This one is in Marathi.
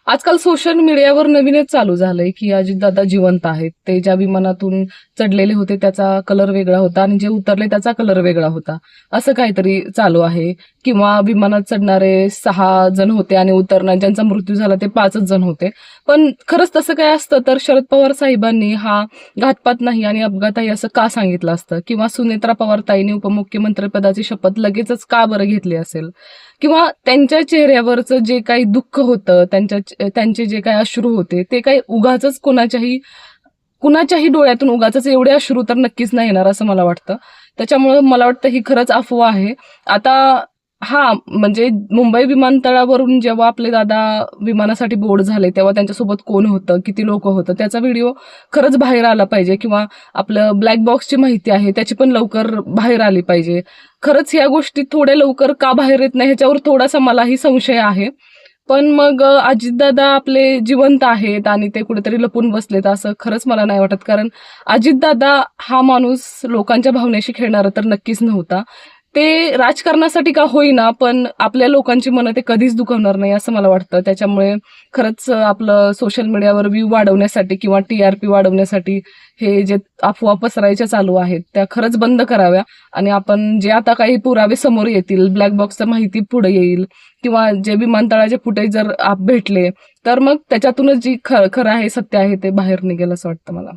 आजकाल सोशल मीडियावर नवीनच चालू झालंय, की अजितदादा जिवंत आहेत. ते ज्या विमानातून चढलेले होते त्याचा कलर वेगळा होता आणि जे उतरले त्याचा कलर वेगळा होता. असं काहीतरी चालू आहे. किंवा विमानात चढणारे 6 जण होते आणि उतरणार ज्यांचा मृत्यू झाला ते 5च जण होते. पण खरंच तसं काय असतं तर शरद पवार साहेबांनी हा घातपात नाही आणि अपघात आहे असं का सांगितलं असतं? किंवा सुनेत्रा पवार ताईंनी उपमुख्यमंत्रीपदाची शपथ लगेचच का बरं घेतली असेल? किंवा त्यांच्या चेहऱ्यावरचं जे काही दुःख होतं, त्यांचे जे काही अश्रू होते, ते काही उगाचच कुणाच्याही डोळ्यातून उगाचच एवढे अश्रू तर नक्कीच नाही येणार असं मला वाटतं. त्याच्यामुळं मला वाटतं ही खरंच अफवा आहे. आता हां, म्हणजे मुंबई विमानतळावरून जेव्हा आपले दादा विमानासाठी बोर्ड झाले, तेव्हा त्यांच्यासोबत कोण होतं, किती लोकं होतं, त्याचा व्हिडिओ खरंच बाहेर आला पाहिजे किंवा आपलं ब्लॅक बॉक्सची माहिती आहे त्याची पण लवकर बाहेर आली पाहिजे. खरंच या गोष्टी थोड्या लवकर का बाहेर येत नाही ह्याच्यावर थोडासा मलाही संशय आहे. पण मग अजितदादा आपले जिवंत आहेत आणि ते कुठेतरी लपून बसलेत असं खरंच मला नाही वाटत. कारण अजितदादा हा माणूस लोकांच्या भावनेशी खेळणारा तर नक्कीच नव्हता. ते राजकारणासाठी का होईना, पण आपल्या लोकांची मनं ते कधीच दुखवणार नाही असं मला वाटतं. त्याच्यामुळे खरंच आपलं सोशल मीडियावर व्ह्यू वाढवण्यासाठी किंवा टी-आर-पी वाढवण्यासाठी हे जे अफवा पसरायच्या चालू आहेत, त्या खरंच बंद कराव्या आणि आपण जे आता काही पुरावे समोर येतील, ब्लॅक बॉक्सचं माहिती पुढे येईल किंवा जे विमानतळाचे फुटेज जर भेटले, तर मग त्याच्यातूनच जी खरं आहे, सत्य आहे ते बाहेर निघेल असं वाटतं मला.